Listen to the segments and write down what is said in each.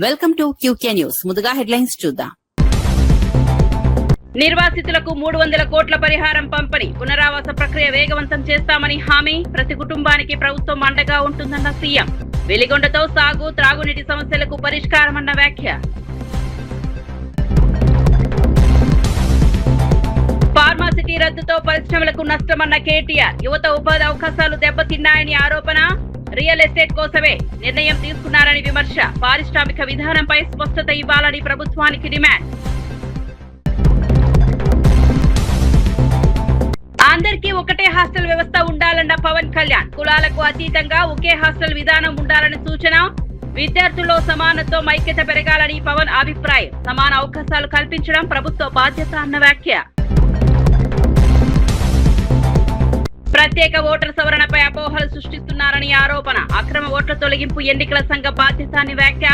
Welcome to QK news. ముందుగా headlines చూద్దాం. నిర్వాసితులకు 300 కోట్ల పరిహారం పంపిణీ, పునరావాస ప్రక్రియ వేగవంతం చేస్తామని హామీ. ప్రతి కుటుంబానికి ప్రభుత్వం అండగా ఉంటుందన్న సీఎం. వెలిగొండతో సాగు త్రాగునీటి సమస్యలకు పరిష్కారమన్న వ్యాఖ్య. ఫార్మాసిటీ రద్దుతో పరిశ్రమలకు నష్టమన్న కేటీఆర్. యువత ఉపాధి అవకాశాలు దెబ్బతిన్నాయని ఆరోపణ. రియల్ ఎస్టేట్ కోసమే నిర్ణయం తీసుకున్నారని విమర్శ. పారిశ్రామిక విధానంపై స్పష్టత ఇవ్వాలని ప్రభుత్వానికి డిమాండ్. అందరికీ ఒకటే హాస్టల్ వ్యవస్థ ఉండాలన్న పవన్ కళ్యాణ్. కులాలకు అతీతంగా ఒకే హాస్టల్ విధానం ఉండాలని సూచన. విద్యార్థుల్లో సమానత్వం ఐక్యత పెరగాలని పవన్ అభిప్రాయం. సమాన అవకాశాలు కల్పించడం ప్రభుత్వ బాధ్యత అన్న వ్యాఖ్య. ప్రత్యేక ఓటర్ సవరణపై అపోహలు సృష్టిస్తున్నారని ఆరోపణ. అక్రమ ఓట్ల తొలగింపు ఎన్నికల సంఘ బాధ్యత అని వ్యాఖ్య.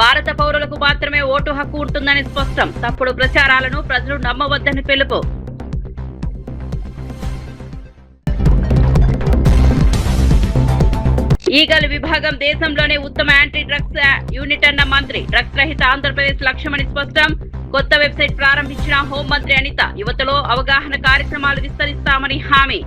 భారత పౌరులకు మాత్రమే ఓటు హక్కు ఉంటుందని స్పష్టం. తప్పుడు ప్రచారాలను ప్రజలు నమ్మవద్దని పిలుపు. ఈగల్ విభాగం దేశంలోనే ఉత్తమ యాంటీ డ్రగ్స్ యూనిట్ అన్న మంత్రి. డ్రగ్స్ రహిత ఆంధ్రప్రదేశ్ లక్ష్యమని స్పష్టం. కొత్త వెబ్సైట్ ప్రారంభించిన హోంమంత్రి అనిత. యువతలో అవగాహన కార్యక్రమాలు విస్తరిస్తామని హామీ.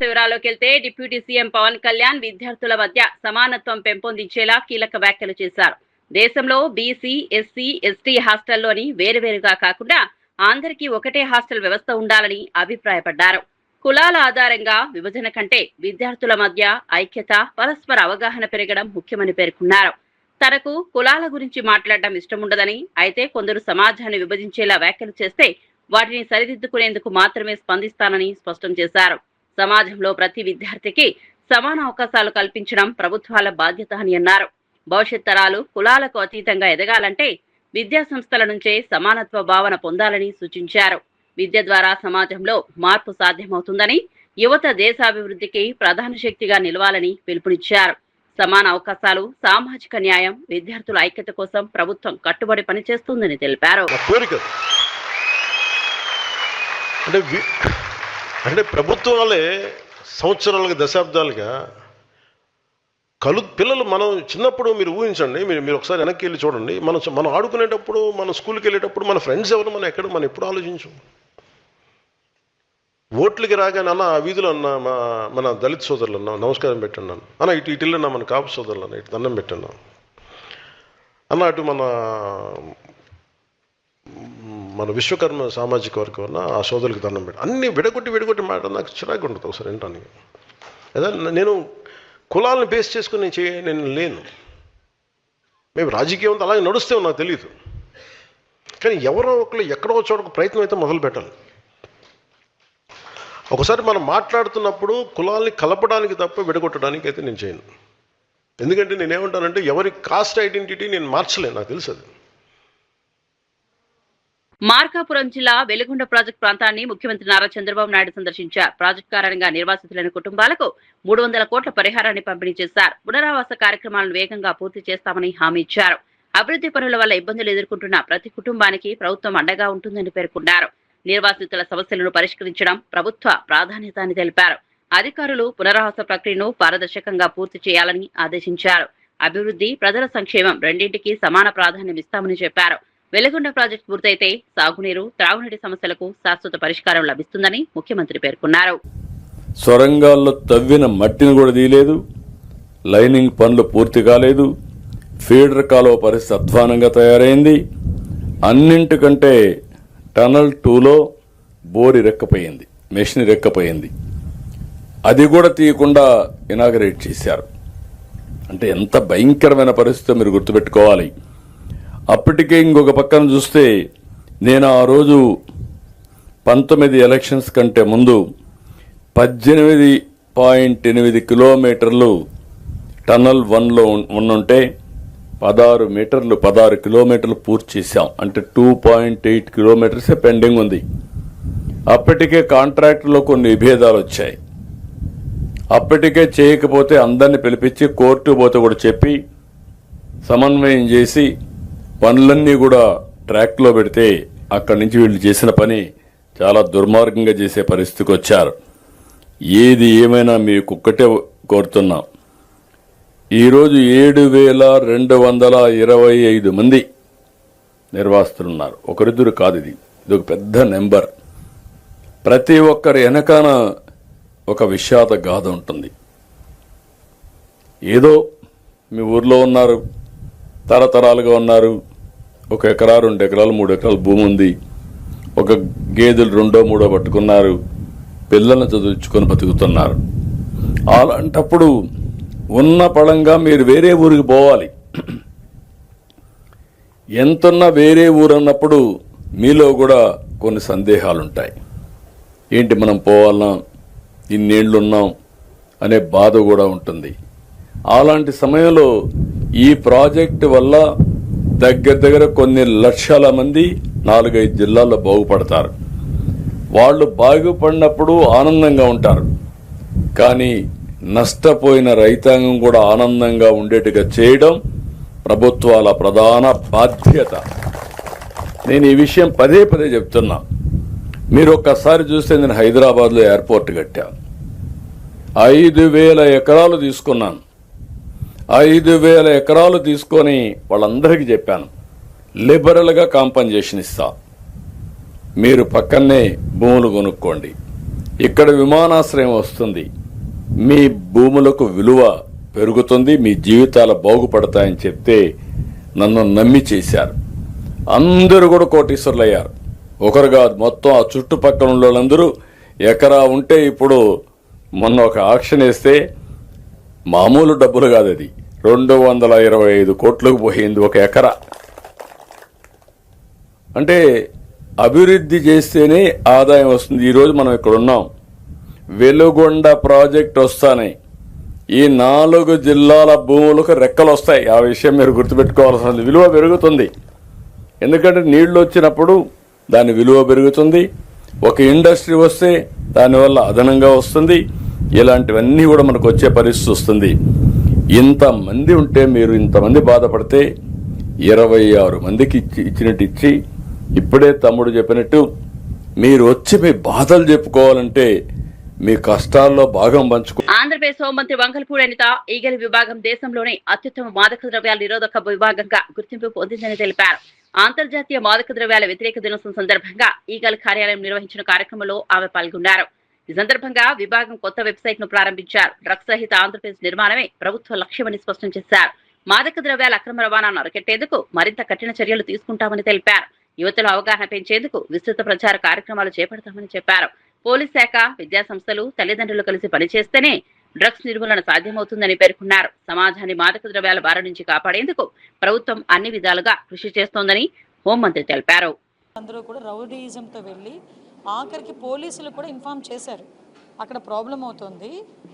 వివరాల్లోకి వెళ్తే డిప్యూటీ సీఎం పవన్ కళ్యాణ్ విద్యార్థుల మధ్య సమానత్వం పెంపొందించేలా కీలక వ్యాఖ్యలు చేశారు. దేశంలో బీసీ, ఎస్సీ, ఎస్టీ హాస్టల్లోని వేరువేరుగా కాకుండా అందరికీ ఒకటే హాస్టల్ వ్యవస్థ ఉండాలని అభిప్రాయపడ్డారు. కులాల ఆధారంగా విభజన కంటే విద్యార్థుల మధ్య ఐక్యత, పరస్పర అవగాహన పెరగడం ముఖ్యమని పేర్కొన్నారు. తనకు కులాల గురించి మాట్లాడడం ఇష్టముండదని, అయితే కొందరు సమాజాన్ని విభజించేలా వ్యాఖ్యలు చేస్తే వాటిని సరిదిద్దుకునేందుకు మాత్రమే స్పందిస్తానని స్పష్టం చేశారు. సమాజంలో ప్రతి విద్యార్థికి సమాన అవకాశాలు కల్పించడం ప్రభుత్వాల బాధ్యత అని అన్నారు. భవిష్యత్ తరాలు కులాలకు అతీతంగా ఎదగాలంటే విద్యా సంస్థల నుంచే సమానత్వ భావన పొందాలని సూచించారు. విద్య ద్వారా సమాజంలో మార్పు సాధ్యమవుతుందని, యువత దేశాభివృద్ధికి ప్రధాన శక్తిగా నిలవాలని పిలుపునిచ్చారు. సమాన అవకాశాలు, సామాజిక న్యాయం, విద్యార్థుల ఐక్యత కోసం ప్రభుత్వం కట్టుబడి పనిచేస్తుందని తెలిపారు. అంటే ప్రభుత్వాలే సంవత్సరాలుగా, దశాబ్దాలుగా పిల్లలు మనం చిన్నప్పుడు మీరు ఊహించండి, మీరు ఒకసారి వెనక్కి వెళ్ళి చూడండి. మనం ఆడుకునేటప్పుడు, మన స్కూల్కి వెళ్ళేటప్పుడు మన ఫ్రెండ్స్ ఎవరు, మనం ఎప్పుడు ఆలోచించాం. ఓట్లకి రాగానే అన్న ఆ వీధిలో అన్న మన దళిత సోదరులు అన్నా నమస్కారం పెట్టండి అన్న, ఇటు వెళ్ళన్నా మన కాపు సోదరులు అన్న ఇటు దండం పెట్టండి అన్న, అటు మన విశ్వకర్మ సామాజిక వర్గం అన్న ఆ సోదరులకు దండం పెట్టి అన్నీ విడగొట్టి మాట నాకు చిరాకు ఉంటుంది ఒకసారి వినటానికి. అదే నేను కులాలను బేస్ చేసుకుని నేను లేను. మేము రాజకీయం అంతా అలాగే నడుస్తే నాకు తెలియదు. కానీ ఎవరో ఒకళ్ళు ఎక్కడో చోట ప్రయత్నం అయితే మొదలు పెట్టాలి. ఒకసారి మనం మాట్లాడుతున్నప్పుడు కులాల్ని కలపడానికి తప్ప విడగొట్టడానికి అయితే నేను చేయను. ఎందుకంటే నేనేమంటానంటే ఎవరి కాస్ట్ ఐడెంటిటీ నేను మార్చలేను, నాకు తెలుసు అది. మార్కాపురం జిల్లా వెలిగొండ ప్రాజెక్టు ప్రాంతాన్ని ముఖ్యమంత్రి నారా చంద్రబాబు నాయుడు సందర్శించారు. ప్రాజెక్టు కారణంగా నిర్వాసితులైన కుటుంబాలకు 300 కోట్ల పరిహారాన్ని పంపిణీ చేశారు. పునరావాస కార్యక్రమాలను వేగంగా పూర్తి చేస్తామని హామీ ఇచ్చారు. అభివృద్ధి పనుల వల్ల ఇబ్బందులు ఎదుర్కొంటున్న ప్రతి కుటుంబానికి ప్రభుత్వం అండగా ఉంటుందని పేర్కొన్నారు. నిర్వాసితుల సమస్యలను పరిష్కరించడం ప్రభుత్వ ప్రాధాన్యత అని తెలిపారు. అధికారులు పునరావాస ప్రక్రియను పారదర్శకంగా పూర్తి చేయాలని ఆదేశించారు. అభివృద్ధి, ప్రజల సంక్షేమం రెండింటికి సమాన ప్రాధాన్యం ఇస్తామని చెప్పారు. వెలిగొండ ప్రాజెక్టు పూర్తయితే సాగునీరు, త్రాగునీటి సమస్యలకు శాశ్వత పరిష్కారం లభిస్తుందని ముఖ్యమంత్రి పేర్కొన్నారు. సొరంగాల్లో తవ్విన మట్టిని కూడా తీయలేదు, లైనింగ్ పనులు పూర్తి కాలేదు, ఫీడర్ కాలువ పరిస్థితి అధ్వానంగా తయారైంది. అన్నింటికంటే టనల్ 2లో బోరి రెక్కపోయింది, మెషిన్ రెక్కపోయింది. అది కూడా తీయకుండా ఇనాగరేట్ చేశారు. అంటే ఎంత భయంకరమైన పరిస్థితి మీరు గుర్తుపెట్టుకోవాలి. అప్పటికే ఇంకొక పక్కన చూస్తే నేను ఆ రోజు 19 ఎలక్షన్స్ కంటే ముందు 18.8 కిలోమీటర్లు టనల్ 1లో ఉన్నుంటే 16 కిలోమీటర్లు పూర్తి చేశాం. అంటే 2.8 కిలోమీటర్సే పెండింగ్ ఉంది. అప్పటికే కాంట్రాక్టులో కొన్ని విభేదాలు వచ్చాయి. అప్పటికే చేయకపోతే అందరినీ పిలిపించి కోర్టు పోతే కూడా చెప్పి సమన్వయం చేసి పనులన్నీ కూడా ట్రాక్లో పెడితే అక్కడి నుంచి వీళ్ళు చేసిన పని చాలా దుర్మార్గంగా చేసే పరిస్థితికి వచ్చారు. ఏది ఏమైనా మీకు ఒక్కటే కోరుతున్నాం, ఈరోజు 7,225 మంది నిర్వాసితులున్నారు. ఒకరిద్దరు కాదు, ఇది ఒక పెద్ద నెంబర్. ప్రతి ఒక్కరి వెనకాన ఒక విషాద గాథ ఉంటుంది. ఏదో మీ ఊర్లో ఉన్నారు, తరతరాలుగా ఉన్నారు, 1 ఎకరా 2 ఎకరాలు 3 ఎకరాల భూమి ఉంది, ఒక గేదెలు 2 3 పట్టుకున్నారు, పిల్లల్ని చదివించుకొని బతుకుతున్నారు. అలాంటప్పుడు ఉన్న పళంగా మీరు వేరే ఊరికి పోవాలి. ఎంతున్నా వేరే ఊరు అన్నప్పుడు మీలో కూడా కొన్ని సందేహాలు ఉంటాయి. ఏంటి మనం పోవాలన్నా, ఇన్నేళ్లున్నాం అనే బాధ కూడా ఉంటుంది. అలాంటి సమయంలో ఈ ప్రాజెక్టు వల్ల దగ్గర కొన్ని లక్షల మంది 4-5 జిల్లాల్లో బాగుపడతారు. వాళ్ళు బాగుపడినప్పుడు ఆనందంగా ఉంటారు. కానీ నష్టపోయిన రైతాంగం కూడా ఆనందంగా ఉండేట్టుగా చేయడం ప్రభుత్వాల ప్రధాన బాధ్యత. నేను ఈ విషయం పదే చెప్తున్నా. మీరు ఒక్కసారి చూస్తే నేను హైదరాబాద్లో ఎయిర్పోర్ట్ కట్టాను. 5,000 ఎకరాలు తీసుకున్నాను. 5,000 ఎకరాలు తీసుకొని వాళ్ళందరికీ చెప్పాను, లిబరల్గా కాంపన్సేషన్ ఇస్తా, మీరు పక్కనే భూములు కొనుక్కోండి, ఇక్కడ విమానాశ్రయం వస్తుంది, మీ భూములకు విలువ పెరుగుతుంది, మీ జీవితాలు బాగుపడతాయని చెప్తే నన్ను నమ్మి చేశారు. అందరూ కూడా కోటీశ్వరులు అయ్యారు. ఒకరు కాదు, మొత్తం ఆ చుట్టుపక్కల ఉన్న వాళ్ళందరూ ఎకరా ఉంటే ఇప్పుడు మొన్న ఒక ఆక్షన్ వేస్తే మామూలు డబ్బులు కాదు, అది 225 కోట్లకు పోయింది ఒక ఎకరా. అంటే అభివృద్ధి చేస్తేనే ఆదాయం వస్తుంది. ఈరోజు మనం ఇక్కడ ఉన్నాం, వెలుగొండ ప్రాజెక్ట్ వస్తానే ఈ 4 జిల్లాల భూములకు రెక్కలు వస్తాయి. ఆ విషయం మీరు గుర్తుపెట్టుకోవాల్సింది. విలువ పెరుగుతుంది, ఎందుకంటే నీళ్లు వచ్చినప్పుడు దాని విలువ పెరుగుతుంది. ఒక ఇండస్ట్రీ వస్తే దానివల్ల అదనంగా వస్తుంది. ఇలాంటివన్నీ కూడా మనకు వచ్చే పరిస్థితి వస్తుంది. ఇంతమంది ఉంటే, మీరు ఇంతమంది బాధపడితే 26 మందికి ఇచ్చినట్టు ఇచ్చి, ఇప్పుడే తమ్ముడు చెప్పినట్టు మీరు వచ్చి మీ బాధలు చెప్పుకోవాలంటే మీ కష్టాల్లో భాగం పంచుకో. ఆంధ్రప్రదేశ్ హోంమంత్రి వంగల్పూడి అనిత ఈగల విభాగం దేశంలోనే అత్యుత్తమ మాదక ద్రవ్యాల నిరోధక విభాగంగా గుర్తింపు పొందిందని తెలిపారు. అంతర్జాతీయ మాదక ద్రవ్యాల వ్యతిరేక దినోత్సవం సందర్భంగా ఈగల్ కార్యాలయం నిర్వహించిన కార్యక్రమంలో ఆమె పాల్గొన్నారు. ఈ సందర్భంగా విభాగం కొత్త వెబ్సైట్ ను ప్రారంభించారు. డ్రగ్స్ సహిత ఆంధ్రప్రదేశ్ నిర్మాణమే ప్రభుత్వ లక్ష్యమని స్పష్టం చేశారు. మాదక ద్రవ్యాల అక్రమ రవాణాను అరికట్టేందుకు మరింత కఠిన చర్యలు తీసుకుంటామని తెలిపారు. యువతలో అవగాహన పెంచేందుకు విస్తృత ప్రచార కార్యక్రమాలు చేపడతామని చెప్పారు. పోలీస్ శాఖ, విద్యా సంస్థలు, తల్లిదండ్రులు కలిసి పనిచేస్తేనే డ్రగ్స్ నిర్మూలన సాధ్యమవుతుందని పేర్కొన్నారు. సమాజాన్ని మాదక ద్రవ్యాల బారి నుంచి కాపాడేందుకు ప్రభుత్వం అన్ని విధాలుగా కృషి చేస్తోందని హోంమంత్రి తెలిపారు. అందరూ కూడా రౌడీయిజంతో వెళ్ళి ఆఖరికి పోలీసులు కూడా ఇన్ఫార్మ్ చేశారు, అక్కడ ప్రాబ్లం అవుతుంది,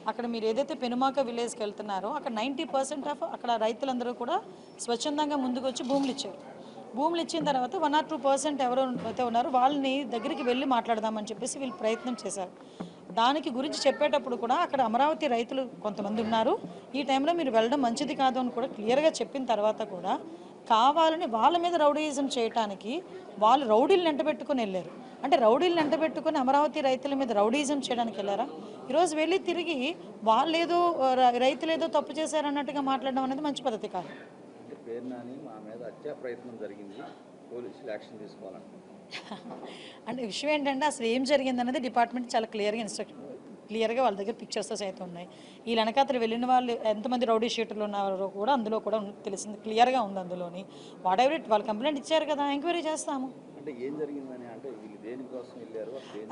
అక్కడ మీరు ఏదైతే పెనుమాక విలేజ్కి వెళ్తున్నారో అక్కడ 90% ఆఫ్ అక్కడ రైతులందరూ కూడా స్వచ్ఛందంగా ముందుకు వచ్చి భూములు ఇచ్చారు. భూములు ఇచ్చిన తర్వాత 1 or 2% ఎవరో అయితే ఉన్నారో వాళ్ళని దగ్గరికి వెళ్ళి మాట్లాడదామని చెప్పేసి వీళ్ళు ప్రయత్నం చేశారు. దానికి గురించి చెప్పేటప్పుడు కూడా అక్కడ అమరావతి రైతులు కొంతమంది ఉన్నారు, ఈ టైంలో మీరు వెళ్ళడం మంచిది కాదు అని కూడా క్లియర్గా చెప్పిన తర్వాత కూడా కావాలని వాళ్ళ మీద రౌడీయిజం చేయడానికి వాళ్ళు రౌడీలను ఎంటబెట్టుకుని వెళ్ళారు. అంటే రౌడీలను ఎంటబెట్టుకుని అమరావతి రైతుల మీద రౌడీయిజం చేయడానికి వెళ్ళారా? ఈరోజు వెళ్ళి తిరిగి వాళ్ళేదో రైతులేదో తప్పు చేశారన్నట్టుగా మాట్లాడడం అనేది మంచి పద్ధతి కాదు. అంటే విషయం ఏంటంటే అసలు ఏం జరిగింది అనేది డిపార్ట్మెంట్ చాలా క్లియర్గా వాళ్ళ దగ్గర పిక్చర్స్తో సైతం ఉన్నాయి. ఈ వెనకాతలు వెళ్ళిన వాళ్ళు ఎంతమంది రౌడీ షీటర్లు ఉన్నారో కూడా అందులో కూడా తెలిసింది, క్లియర్గా ఉంది అందులోని. వాట్ ఎవర్ ఇట్, వాళ్ళు కంప్లైంట్ ఇచ్చారు కదా, ఎంక్వైరీ చేస్తాము.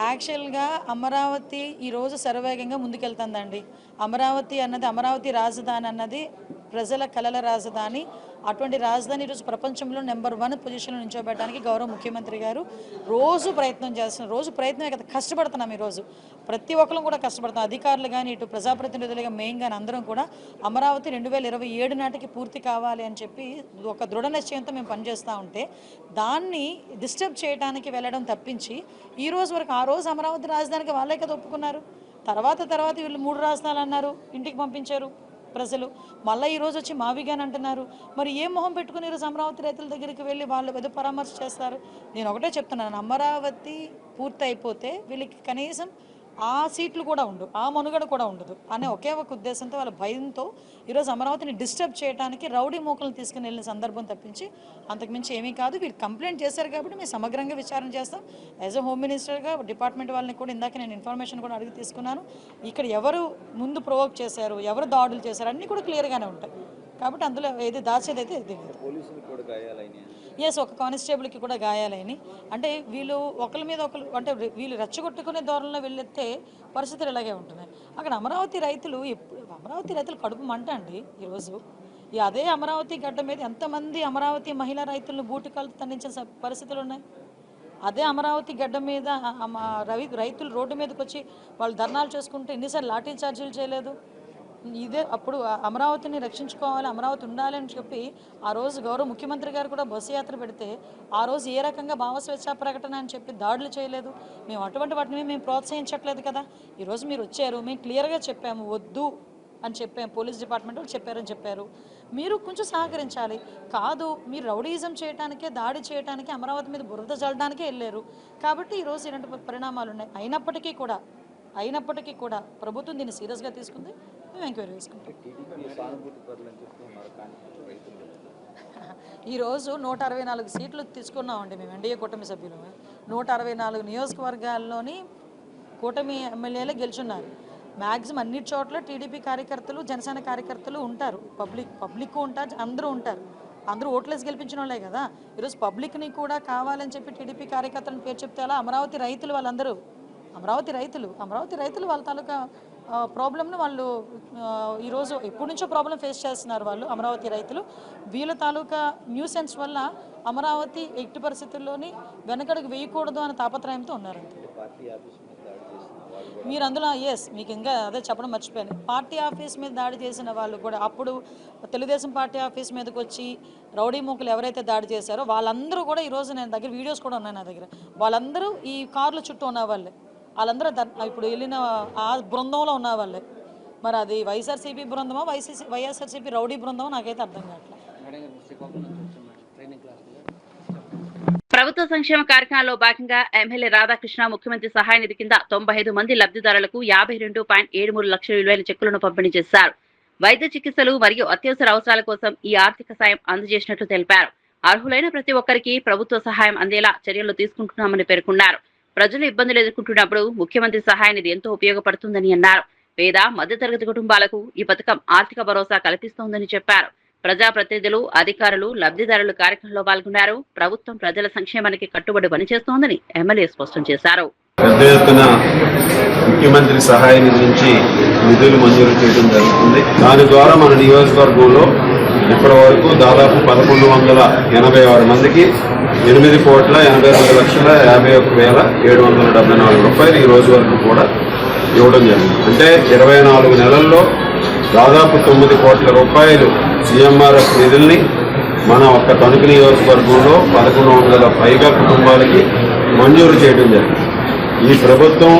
యాక్చువల్గా అమరావతి ఈరోజు శరవేగంగా ముందుకెళ్తుందండి. అమరావతి అన్నది, అమరావతి రాజధాని అన్నది ప్రజల కలల రాజధాని. అటువంటి రాజధాని ఈరోజు ప్రపంచంలో నెంబర్ 1 పొజిషన్లో నిల్చోబెట్టడానికి గౌరవ ముఖ్యమంత్రి గారు రోజు ప్రయత్నం చేస్తున్నారు. రోజు ప్రయత్నమే కదా, కష్టపడుతున్నాం. ఈరోజు ప్రతి ఒక్కరు కూడా కష్టపడుతున్నాం, అధికారులు కానీ ఇటు ప్రజాప్రతినిధులుగా మెయిన్ కానీ అందరం కూడా అమరావతి 2027 నాటికి పూర్తి కావాలి అని చెప్పి ఒక దృఢ నిశ్చయంతో మేము పనిచేస్తూ ఉంటే దాన్ని డిస్టర్బ్ చేయడానికి వెళ్ళడం తప్పించి ఈ రోజు వరకు ఆ రోజు అమరావతి రాజధానికి వాళ్ళే కదా ఒప్పుకున్నారు. తర్వాత వీళ్ళు 3 రాజధానులు అన్నారు, ఇంటికి పంపించారు ప్రజలు. మళ్ళీ ఈరోజు వచ్చి మావిగాని అంటున్నారు. మరి ఏ మొహం పెట్టుకుని ఈరోజు అమరావతి రైతుల దగ్గరికి వెళ్ళి వాళ్ళు ఏదో పరామర్శ చేస్తారు? నేను ఒకటే చెప్తున్నాను, అమరావతి పూర్తి అయిపోతే వీళ్ళకి కనీసం ఆ సీట్లు కూడా ఉండవు, ఆ మనుగడ కూడా ఉండదు అనే ఒకే ఒక ఉద్దేశంతో వాళ్ళ భయంతో ఈరోజు అమరావతిని డిస్టర్బ్ చేయడానికి రౌడీ మూకలను తీసుకుని వెళ్ళిన సందర్భం తప్పించి అంతకుమించి ఏమీ కాదు. వీళ్ళు కంప్లైంట్ చేశారు కాబట్టి మేము సమగ్రంగా విచారణ చేస్తాం. యాజ్ అ హోమ్ మినిస్టర్గా డిపార్ట్మెంట్ వాళ్ళని కూడా ఇందాక నేను ఇన్ఫర్మేషన్ కూడా అడిగి తీసుకున్నాను. ఇక్కడ ఎవరు ముందు ప్రొవోక్ చేశారు, ఎవరు దాడులు చేశారు అన్నీ కూడా క్లియర్గానే ఉంటాయి. కాబట్టి అందులో ఏది దాచేది అయితే ఇది ఎస్, ఒక కానిస్టేబుల్కి కూడా గాయాలైనవి. అంటే వీళ్ళు ఒకరి మీద ఒకరు అంటే వీళ్ళు రెచ్చగొట్టుకునే ధోరణిలో వెళ్ళితే పరిస్థితులు ఇలాగే ఉంటున్నాయి. అక్కడ అమరావతి రైతులు కడుపు మంట అండి. ఈరోజు అదే అమరావతి గడ్డ మీద ఎంతమంది అమరావతి మహిళా రైతులను బూటికాలతో తన్నించిన పరిస్థితులు ఉన్నాయి. అదే అమరావతి గడ్డ మీద రైతులు రోడ్డు మీదకి వచ్చి వాళ్ళు ధర్నాలు చేసుకుంటే ఎన్నిసార్లు లాఠీ చార్జీలు చేయలేదు. ఇదే అప్పుడు అమరావతిని రక్షించుకోవాలి, అమరావతి ఉండాలి అని చెప్పి ఆ రోజు గౌరవ ముఖ్యమంత్రి గారు కూడా బస్సు యాత్ర పెడితే ఆ రోజు ఏ రకంగా భావస్వేచ్ఛా ప్రకటన అని చెప్పి దాడులు చేయలేదు. మేము అటువంటి వాటిని మేము ప్రోత్సహించట్లేదు కదా. ఈరోజు మీరు వచ్చారు, మేము క్లియర్గా చెప్పాము వద్దు అని చెప్పాము, పోలీస్ డిపార్ట్మెంట్ వాళ్ళు చెప్పారని చెప్పారు. మీరు కొంచెం సహకరించాలి. కాదు, మీరు రౌడీజం చేయడానికే, దాడి చేయడానికే, అమరావతి మీద బురద చల్లడానికే వెళ్ళారు. కాబట్టి ఈరోజు ఇలాంటి పరిణామాలు ఉన్నాయి. అయినప్పటికీ కూడా ప్రభుత్వం దీన్ని సీరియస్గా తీసుకుంది. మేము ఎంక్వైరీ చేసుకుంటాం. ఈరోజు 164 సీట్లు తీసుకున్నామండి మేము ఎన్డీఏ కూటమి సభ్యులు. 164 నియోజకవర్గాల్లోని కూటమి ఎమ్మెల్యేలే గెలుచున్నారు. మ్యాక్సిమం అన్ని చోట్ల టీడీపీ కార్యకర్తలు, జనసేన కార్యకర్తలు ఉంటారు. పబ్లిక్ ఉంటారు, అందరూ ఉంటారు. అందరూ ఓట్లేసి గెలిపించిన వాళ్ళే కదా. ఈరోజు పబ్లిక్ని కూడా కావాలని చెప్పి టీడీపీ కార్యకర్తలను పేరు చెప్తే అలా అమరావతి రైతులు వాళ్ళందరూ అమరావతి రైతులు వాళ్ళ తాలూకా ప్రాబ్లమ్ను వాళ్ళు ఈరోజు ఎప్పటి నుంచో ప్రాబ్లం ఫేస్ చేస్తున్నారు. వాళ్ళు అమరావతి రైతులు వీళ్ళ తాలూకా న్యూసెన్స్ వల్ల అమరావతి ఎట్టి పరిస్థితుల్లోని వెనకడుగు వేయకూడదు అనే తాపత్రయంతో ఉన్నారు. మీరు అందులో మీకు ఇంకా అదే చెప్పడం మర్చిపోయాను. పార్టీ ఆఫీస్ మీద దాడి చేసిన వాళ్ళు కూడా అప్పుడు తెలుగుదేశం పార్టీ ఆఫీస్ మీదకి వచ్చి రౌడీ మూకలు ఎవరైతే దాడి చేశారో వాళ్ళందరూ కూడా ఈరోజు నేను దగ్గర వీడియోస్ కూడా ఉన్నాయి నా దగ్గర. వాళ్ళందరూ ఈ కార్ల చుట్టూ ఉన్న వాళ్ళే, వాళ్ళందరూ ఇప్పుడు వెళ్ళిన ఆ బృందంలో ఉన్న వాళ్ళే. మరి అది వైఎస్ఆర్సీపీ బృందమో వైఎస్ఆర్సీపీ రౌడీ బృందమో నాకైతే అర్థం కావట్లేదు. ప్రభుత్వ సంక్షేమ కార్యక్రమాల్లో భాగంగా ఎమ్మెల్యే రాధాకృష్ణ ముఖ్యమంత్రి సహాయ నిధి కింద 95 మంది లబ్ధిదారులకు 52.73 లక్షల విలువైన చెక్కులను పంపిణీ చేశారు. వైద్య చికిత్సలు మరియు అత్యవసర అవసరాల కోసం ఈ ఆర్థిక సాయం అందజేసినట్లు తెలిపారు. అర్హులైన ప్రతి ఒక్కరికి ప్రభుత్వ సహాయం అందేలా చర్యలు తీసుకుంటున్నామని పేర్కొన్నారు. ప్రజలు ఇబ్బందులు ఎదుర్కొంటున్నప్పుడు ముఖ్యమంత్రి సహాయ నిధి ఎంతో ఉపయోగపడుతుందని అన్నారు. పేద మధ్యతరగతి కుటుంబాలకు ఈ పథకం ఆర్థిక భరోసా కల్పిస్తోందని చెప్పారు. ప్రజాప్రతినిధులు, అధికారులు, లబ్ధిదారులు కార్యక్రమంలో పాల్గొన్నారు. ప్రభుత్వం ప్రజల సంక్షేమానికి కట్టుబడి పనిచేస్తోందని ఎమ్మెల్యే స్పష్టం చేశారు. పెద్ద ఎత్తున ముఖ్యమంత్రి సహాయ నిధి నుంచి నిధులు మంజూరు చేయడం జరుగుతుంది. దాని ద్వారా మన నియోజకవర్గంలో ఇప్పటి వరకు దాదాపు 1186 మందికి 8,82,51,774 రూపాయలు ఈ రోజు వరకు కూడా ఇవ్వడం జరిగింది. అంటే 24 నెలల్లో దాదాపు 9 కోట్ల రూపాయలు సీఎంఆర్ఎఫ్ నిధుల్ని మన ఒక్క తణుకు నియోజకవర్గంలో 1100 పైగా కుటుంబాలకి మంజూరు చేయడం జరిగింది. ఈ ప్రభుత్వం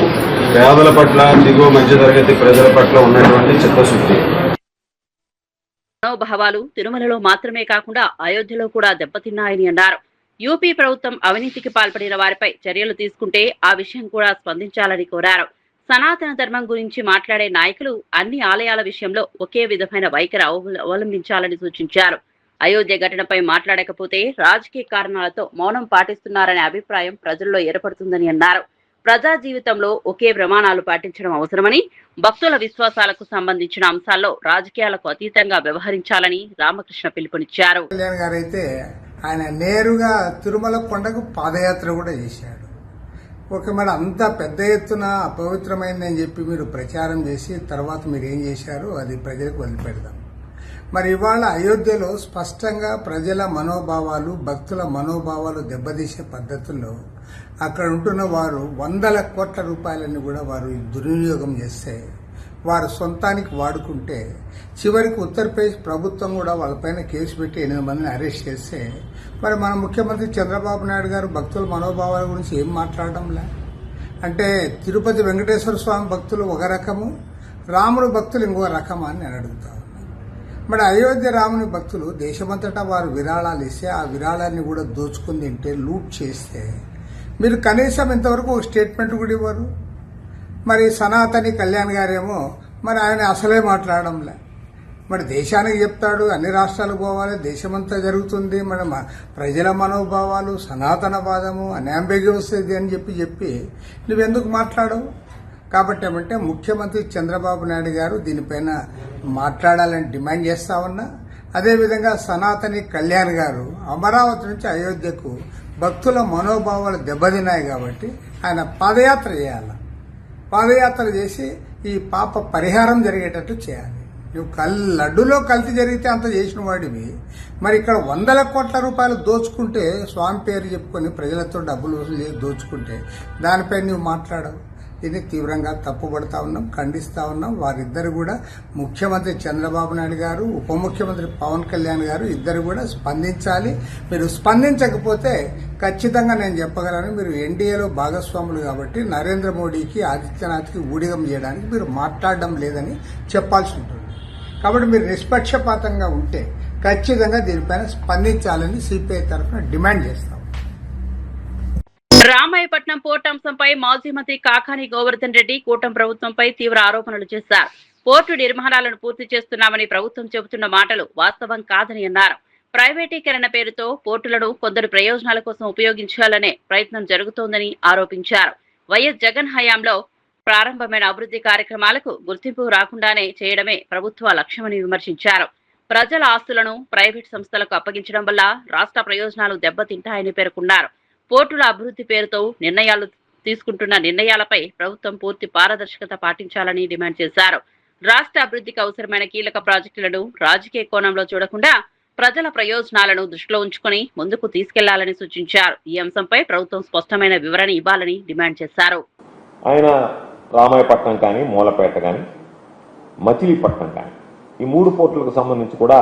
పేదల పట్ల, దిగువ మధ్యతరగతి ప్రజల పట్ల ఉన్నటువంటి చిత్తశుద్ధి. మనోభావాలు తిరుమలలో మాత్రమే కాకుండా అయోధ్యలో కూడా దెబ్బతిన్నాయని అన్నారు. యూపీ ప్రభుత్వం అవినీతికి పాల్పడిన వారిపై చర్యలు తీసుకుంటే ఆ విషయం కూడా స్పందించాలని కోరారు. సనాతన ధర్మం గురించి మాట్లాడే నాయకులు అన్ని ఆలయాల విషయంలో ఒకే విధమైన వైఖరి అవలంబించాలని సూచించారు. అయోధ్య ఘటనపై మాట్లాడకపోతే రాజకీయ కారణాలతో మౌనం పాటిస్తున్నారనే అభిప్రాయం ప్రజల్లో ఏర్పడుతుందని అన్నారు. ప్రజా జీవితంలో ఒకే ప్రమాణాలు పాటించడం అవసరమని, భక్తుల విశ్వాసాలకు సంబంధించిన అంశాల్లో రాజకీయాలకు అతీతంగా వ్యవహరించాలని రామకృష్ణ పిలుపునిచ్చారు. కళ్యాణ్ గారు అయితే ఆయన నేరుగా తిరుమల కొండకు పాదయాత్ర కూడా చేశాడు. మరి అంత పెద్ద ఎత్తున అపవిత్రమైందని చెప్పి మీరు ప్రచారం చేసి తర్వాత మీరు ఏం చేశారు అది ప్రజలకు వదిలిపెడదాం. మరి ఇవాళ అయోధ్యలో స్పష్టంగా ప్రజల మనోభావాలు, భక్తుల మనోభావాలు దెబ్బతీసే పద్ధతుల్లో అక్కడ ఉంటున్న వారు 100 కోట్ల రూపాయలని కూడా వారు దుర్వినియోగం చేస్తే, వారు సొంతానికి వాడుకుంటే, చివరికి ఉత్తరప్రదేశ్ ప్రభుత్వం కూడా వాళ్ళపైన కేసు పెట్టి 8 మందిని అరెస్ట్ చేస్తే, మరి మన ముఖ్యమంత్రి చంద్రబాబు నాయుడు గారు భక్తుల మనోభావాల గురించి ఏం మాట్లాడడంలే. అంటే తిరుపతి వెంకటేశ్వర స్వామి భక్తులు ఒక రకము, రాముడు భక్తులు ఇంకో రకమా అని నేను అడుగుతా ఉన్నాను. మరి అయోధ్య రాముని భక్తులు దేశమంతటా వారు విరాళాలు ఇస్తే ఆ విరాళాన్ని కూడా దోచుకుని తింటే, లూట్ చేస్తే, మీరు కనీసం ఇంతవరకు ఒక స్టేట్మెంట్ కూడా ఇవ్వరు. మరి సనాతని కళ్యాణ్ గారేమో మరి ఆయన అసలే మాట్లాడడంలే. మరి దేశానికి చెప్తాడు, అన్ని రాష్ట్రాలకు పోవాలి, దేశమంతా జరుగుతుంది, మరి ప్రజల మనోభావాలు, సనాతనవాదము, అన్యాంబిగ్యూస్ ఇది అని చెప్పి నువ్వెందుకు మాట్లాడవు? కాబట్టి ఏమంటే ముఖ్యమంత్రి చంద్రబాబు నాయుడు గారు దీనిపైన మాట్లాడాలని డిమాండ్ చేస్తా ఉన్నా. అదేవిధంగా సనాతని కళ్యాణ్ గారు అమరావతి నుంచి అయోధ్యకు భక్తుల మనోభావాలు దెబ్బతిన్నాయి కాబట్టి ఆయన పాదయాత్ర చేయాలి. పాదయాత్ర చేసి ఈ పాప పరిహారం జరిగేటట్టు చేయాలి. నువ్వు లడ్డులో కల్తీ జరిగితే అంత చేసిన వాడివి, మరి ఇక్కడ 100 కోట్ల రూపాయలు దోచుకుంటే, స్వామి పేరు చెప్పుకొని ప్రజలతో డబ్బులు వసూలు చేసి దోచుకుంటే దానిపై నువ్వు మాట్లాడవు. దీన్ని తీవ్రంగా తప్పుపడతా ఉన్నాం, ఖండిస్తా ఉన్నాం. వారిద్దరు కూడా ముఖ్యమంత్రి చంద్రబాబు నాయుడు గారు, ఉప ముఖ్యమంత్రి పవన్ కళ్యాణ్ గారు ఇద్దరు కూడా స్పందించాలి. మీరు స్పందించకపోతే ఖచ్చితంగా నేను చెప్పగలను, మీరు ఎన్డీఏలో భాగస్వాములు కాబట్టి నరేంద్ర మోడీకి, ఆదిత్యనాథ్కి ఊడిగం చేయడానికి మీరు మాట్లాడడం లేదని చెప్పాల్సి ఉంటుంది. కాబట్టి మీరు నిష్పక్షపాతంగా ఉంటే ఖచ్చితంగా దీనిపైన స్పందించాలని సిపిఐ తరఫున డిమాండ్ చేస్తాం. రామాయపట్నం పోర్టు అంశంపై మాజీ మంత్రి కాకాని గోవర్ధన్ రెడ్డి కూటమి ప్రభుత్వంపై తీవ్ర ఆరోపణలు చేశారు. పోర్టు నిర్మాణాలను పూర్తి చేస్తున్నామని ప్రభుత్వం చెబుతున్న మాటలు వాస్తవం కాదని అన్నారు. ప్రైవేటీకరణ పేరుతో పోర్టులను కొందరు ప్రయోజనాల కోసం ఉపయోగించాలనే ప్రయత్నం జరుగుతోందని ఆరోపించారు. వైఎస్ జగన్ హయాంలో ప్రారంభమైన అభివృద్ధి కార్యక్రమాలకు గుర్తింపు రాకుండానే చేయడమే ప్రభుత్వ లక్ష్యమని విమర్శించారు. ప్రజల ఆస్తులను ప్రైవేట్ సంస్థలకు అప్పగించడం వల్ల రాష్ట్ర ప్రయోజనాలు దెబ్బతింటాయని పేర్కొన్నారు. పోర్టుల అభివృద్ధి పేరుతో తీసుకుంటున్న నిర్ణయాలపై ప్రభుత్వం పూర్తి పారదర్శకత పాటించాలని డిమాండ్ చేశారు. రాష్ట్ర అభివృద్ధికి అవసరమైన కీలక ప్రాజెక్టులను రాజకీయ కోణంలో చూడకుండా ప్రజల ప్రయోజనాలను దృష్టిలో ఉంచుకుని ముందుకు తీసుకెళ్లాలని సూచించారు. ఈ అంశంపై ప్రభుత్వం స్పష్టమైన వివరణ ఇవ్వాలని డిమాండ్ చేశారు. ఆయన రామాయపట్నం కానీ, మూలపేట కానీ, మచిలీపట్నం కానీ ఈ 3 పోర్టులకు సంబంధించి కూడా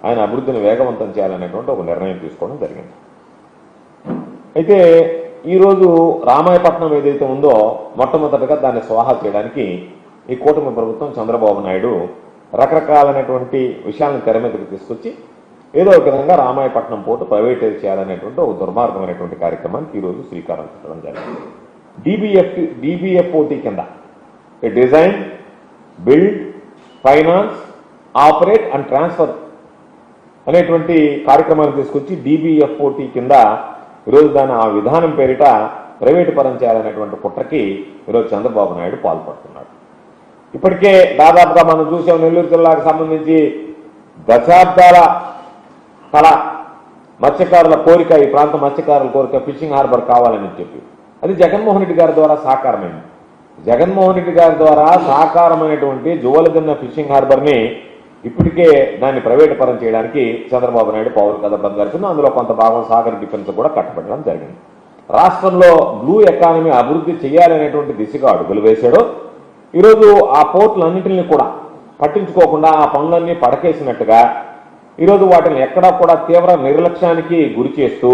ఆయన అభివృద్ధిని వేగవంతం చేయాలనేటువంటి ఒక నిర్ణయం తీసుకోవడం జరిగింది. అయితే ఈరోజు రామాయపట్నం ఏదైతే ఉందో మొట్టమొదటిగా దాన్ని స్వాహా చేయడానికి ఈ కూటమి ప్రభుత్వం చంద్రబాబు నాయుడు రకరకాలైనటువంటి విషయాలను తెర మీదకి తీసుకొచ్చి ఏదో ఒక విధంగా రామాయపట్నం పోర్టు ప్రైవేటైజ్ చేయాలనేటువంటి ఒక దుర్మార్గమైనటువంటి కార్యక్రమానికి ఈరోజు శ్రీకారం చుట్టడం జరిగింది. DBFOT కింద design, build, finance, operate and transfer అనేటువంటి కార్యక్రమాన్ని తీసుకొచ్చి DBFOT కింద ఈరోజు దాని ఆ విధానం పేరిట ప్రైవేటు పరం చేయాలనేటువంటి కుట్రకి ఈరోజు చంద్రబాబు నాయుడు పాల్పడుతున్నాడు. ఇప్పటికే దాదాపుగా మనం చూసాం, నెల్లూరు జిల్లాకు సంబంధించి దశాబ్దాల కళ మత్స్యకారుల కోరిక, ఈ ప్రాంత మత్స్యకారుల కోరిక ఫిషింగ్ హార్బర్ కావాలని చెప్పి అది జగన్మోహన్ రెడ్డి గారి ద్వారా సాకారమైంది. జగన్మోహన్ రెడ్డి గారి ద్వారా సాకారమైనటువంటి జువలదిన్న ఫిషింగ్ హార్బర్ని ఇప్పటికే దాన్ని ప్రైవేటు పరం చేయడానికి చంద్రబాబు నాయుడు పౌరు కథపం జరిపింది. అందులో కొంత భాగం సాగర్ డిఫెన్స్ కూడా కట్టబెట్టడం జరిగింది. రాష్ట్రంలో బ్లూ ఎకానమీ అభివృద్ధి చేయాలనేటువంటి దిశగా అడుగులు వేశాడు. ఈరోజు ఆ పోర్టులన్నింటినీ కూడా పట్టించుకోకుండా ఆ పనులన్నీ పడకేసినట్టుగా ఈరోజు వాటిని ఎక్కడా కూడా తీవ్ర నిర్లక్ష్యానికి గురి చేస్తూ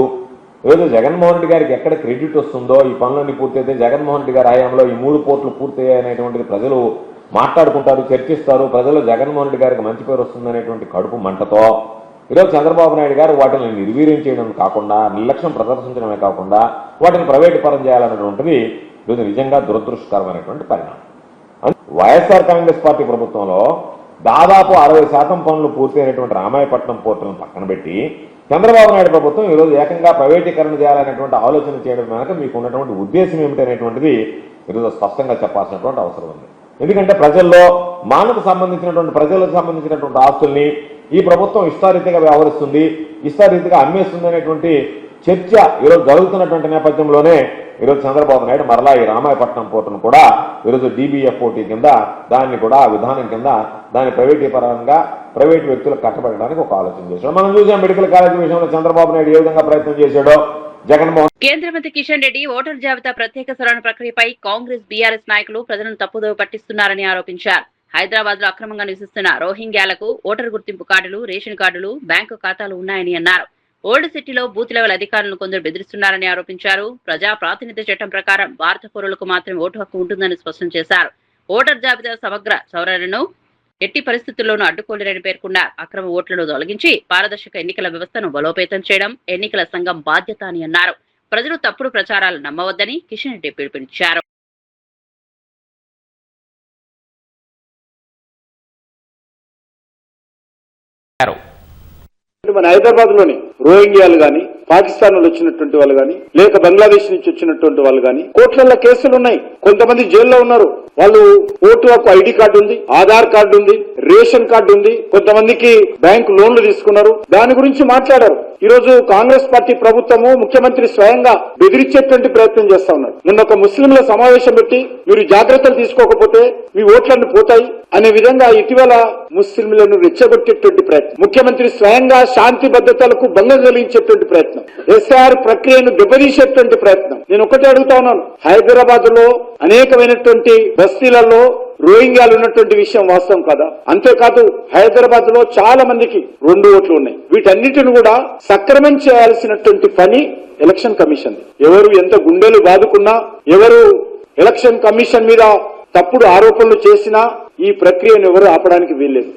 ఈరోజు జగన్మోహన్ రెడ్డి గారికి ఎక్కడ క్రెడిట్ వస్తుందో, ఈ పనులన్నీ పూర్తయితే జగన్మోహన్ రెడ్డి గారి హయాంలో ఈ 3 పోర్టులు పూర్తయ్యాయనేటువంటిది ప్రజలు మాట్లాడుకుంటారు, చర్చిస్తారు. ప్రజలు జగన్మోహన్ రెడ్డి గారికి మంచి పేరు వస్తుందనేటువంటి కడుపు మంటతో ఈరోజు చంద్రబాబు నాయుడు గారు వాటిని నిర్వీర్యం చేయడం కాకుండా, నిర్లక్ష్యం ప్రదర్శించడమే కాకుండా వాటిని ప్రైవేటు పరం చేయాలనేటువంటిది ఈరోజు నిజంగా దురదృష్టకరమైనటువంటి పరిణామం. వైఎస్ఆర్ కాంగ్రెస్ పార్టీ ప్రభుత్వంలో దాదాపు 60% పనులు పూర్తయినటువంటి రామాయపట్నం పోర్టులను పక్కన పెట్టి చంద్రబాబు నాయుడు ప్రభుత్వం ఈరోజు ఏకంగా ప్రైవేటీకరణ చేయాలనేటువంటి ఆలోచన చేయడం వెనక మీకు ఉన్నటువంటి ఉద్దేశం ఏమిటనేటువంటిది ఈరోజు స్పష్టంగా చెప్పాల్సినటువంటి అవసరం ఉంది. ఎందుకంటే ప్రజలకు సంబంధించినటువంటి ఆస్తుల్ని ఈ ప్రభుత్వం ఇష్టారీతిగా వ్యవహరిస్తుంది, ఇష్టారీతిగా అమ్మేస్తుంది అనేటువంటి చర్చ ఈరోజు జరుగుతున్నటువంటి నేపథ్యంలోనే ఈరోజు చంద్రబాబు నాయుడు మరలా ఈ రామాయపట్నం పోర్టును కూడా ఈరోజు DBFOT కింద దాన్ని కూడా ఆ విధానం కింద దాన్ని ప్రైవేటీకరంగా ప్రైవేటు వ్యక్తులకు కట్టబెట్టడానికి ఒక ఆలోచన చేశాడు. మనం చూసాం మెడికల్ కాలేజీ విషయంలో చంద్రబాబు నాయుడు ఏ విధంగా ప్రయత్నం చేశాడో. కేంద్ర మంత్రి కిషన్ రెడ్డి ఓటర్ జాబితా ప్రత్యేక సవరణ ప్రక్రియపై కాంగ్రెస్, బీఆర్ఎస్ నాయకులు ప్రజలను తప్పుదోవ పట్టిస్తున్నారని ఆరోపించారు. హైదరాబాద్ లో అక్రమంగా నివసిస్తున్న రోహింగ్యాలకు ఓటర్ గుర్తింపు కార్డులు, రేషన్ కార్డులు, బ్యాంకు ఖాతాలు ఉన్నాయని అన్నారు. ఓల్డ్ సిటీలో బూత్ లెవెల్ అధికారులను కొందరు బెదిరిస్తున్నారని ఆరోపించారు. ప్రజా ప్రాతినిధ్య చట్టం ప్రకారం భారత పౌరులకు మాత్రమే ఓటు హక్కు ఉంటుందని స్పష్టం చేశారు. ఓటర్ జాబితా సమగ్ర సవరణను ఎట్టి పరిస్థితుల్లోనూ అడ్డుకోలేరని పేర్కొన్నారు. అక్రమ ఓట్లను తొలగించి పారదర్శక ఎన్నికల వ్యవస్థను బలోపేతం చేయడం ఎన్నికల సంఘం బాధ్యత అని అన్నారు. ప్రజలు తప్పుడు ప్రచారాలు నమ్మవద్దని కిషన్ రెడ్డి పిలుపునిచ్చారు. మన హైదరాబాద్ లోని రోహింగ్యాలు గాని, పాకిస్తాన్ నుంచి వచ్చినటువంటి వాళ్ళు గాని, లేక బంగ్లాదేశ్ నుంచి వచ్చినటువంటి వాళ్ళు గాని కోట్లల్లో కేసులు ఉన్నాయి. కొంతమంది జైల్లో ఉన్నారు. వాళ్ళు ఓటు హక్కు ఐడి కార్డు ఉంది, ఆధార్ కార్డు ఉంది, రేషన్ కార్డు ఉంది, కొంతమందికి బ్యాంకు లోన్లు తీసుకున్నారు. దాని గురించి మాట్లాడారు. ఈ రోజు కాంగ్రెస్ పార్టీ ప్రభుత్వము, ముఖ్యమంత్రి స్వయంగా బెదిరించేటువంటి ప్రయత్నం చేస్తా ఉన్నారు. నిన్న ఒక ముస్లింల సమావేశం పెట్టి మీరు జాగ్రత్తలు తీసుకోకపోతే మీ ఓట్లన్నీ పోతాయి అనే విధంగా ఇటీవల ముస్లింలను రెచ్చగొట్టేటువంటి ప్రయత్నం, ముఖ్యమంత్రి స్వయంగా శాంతి భద్రతలకు భంగం కలిగించేటువంటి ప్రయత్నం, ఎస్ఆర్ ప్రక్రియను దెబ్బతీసేటువంటి ప్రయత్నం. నేను ఒకటే అడుగుతా ఉన్నాను, హైదరాబాద్ లో అనేకమైనటువంటి బస్తీలలో రోహింగ్యాలు ఉన్నటువంటి విషయం వాస్తవం కదా? అంతేకాదు హైదరాబాద్ లో చాలా మందికి 2 ఓట్లు ఉన్నాయి. వీటన్నిటిని కూడా సక్రమం చేయాల్సినటువంటి పని ఎలక్షన్ కమిషన్. ఎవరు ఎంత గుండెలు బాదుకున్నా, ఎవరు ఎలక్షన్ కమిషన్ మీద తప్పుడు ఆరోపణలు చేసినా ఈ ప్రక్రియను ఎవరు ఆపడానికి వీల్లేదు.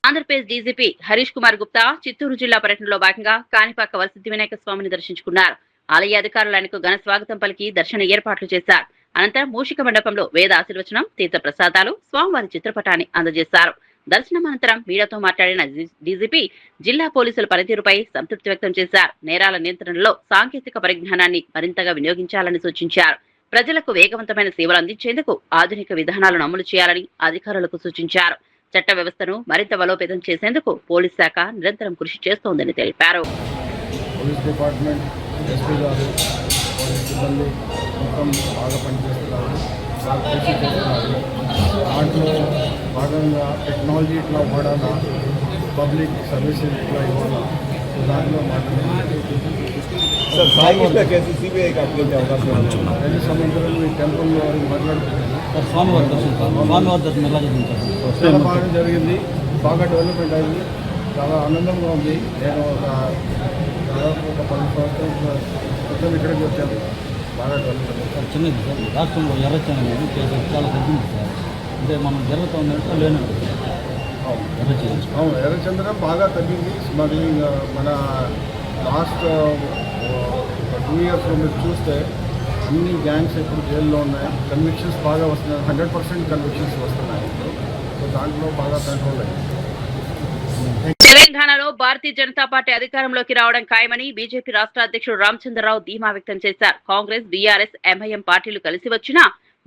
ఆంధ్రప్రదేశ్ డీజీపీ హరీష్ కుమార్ గుప్తా చిత్తూరు జిల్లా పర్యటనలో భాగంగా కాణిపాక వరసిద్ధి వినాయక స్వామిని దర్శించుకున్నారు. ఆలయ అధికారులు ఆయనకు ఘన స్వాగతం పలికి దర్శన ఏర్పాట్లు చేశారు. అనంతరం మూషిక మండపంలో వేద ఆశీర్వచనం, తీర్థ ప్రసాదాలు, స్వామివారి చిత్రపటాన్ని అందజేశారు. దర్శనం అనంతరం మీడియాతో మాట్లాడిన డీజీపీ జిల్లా పోలీసుల పనితీరుపై సంతృప్తి వ్యక్తం చేశారు. నేరాల నియంత్రణలో సాంకేతిక పరిజ్ఞానాన్ని మరింతగా వినియోగించాలని సూచించారు. ప్రజలకు వేగవంతమైన సేవలు అందించేందుకు ఆధునిక విధానాలను అమలు చేయాలని అధికారులకు సూచించారు. చట్ట వ్యవస్థను మరింత బలోపేతం చేసేందుకు పోలీస్ శాఖ నిరంతరం కృషి చేస్తోందని తెలిపారు. పోలీస్ డిపార్ట్మెంట్, ఎస్పీ గారు, పోలీస్ సిబ్బంది మొత్తం బాగా పనిచేస్తున్నారు, బాగా కృషి చేస్తున్నారు. దాంట్లో భాగంగా టెక్నాలజీ ఇట్లా వాడాలా, పబ్లిక్ సర్వీసెస్ ఇట్లా ఇవ్వాలా, దాంట్లో ప్రతి సంవత్సరం ఈ టెంపుల్లో మాట్లాడుకుంటున్నాం. చాలా బాగా జరిగింది, బాగా డెవలప్మెంట్ అయింది, చాలా ఆనందంగా ఉంది. నేను దాదాపు ఒక 10 సంవత్సరాల క్రితం ఇక్కడికి వచ్చాను. బాగా డెవలప్మెంట్ సార్. చిన్నది సార్, రాష్ట్రంలో ఎర్రచందనం అనేది చాలా తగ్గింది సార్. అంటే మనం జరుగుతుందంటే లేనండి. అవును, ఎర్రచందనం బాగా తగ్గింది. మరి మన లాస్ట్ 2 years మీరు చూస్తే అన్ని గ్యాంగ్స్ ఇప్పుడు జైల్లో ఉన్నాయి. కన్విక్షన్స్ బాగా వస్తున్నాయి, 100% కన్విక్షన్స్ వస్తున్నాయి. సో దాంట్లో బాగా కంట్రోల్ అయింది. తెలంగాణలో భారతీయ జనతా పార్టీ అధికారంలోకి రావడం ఖాయమని బీజేపీ రాష్ట్ర అధ్యక్షుడు రామచంద్రరావు ధీమా వ్యక్తం చేశారు. కాంగ్రెస్, బీఆర్ఎస్, ఎంఐఎం పార్టీలు కలిసి వచ్చినా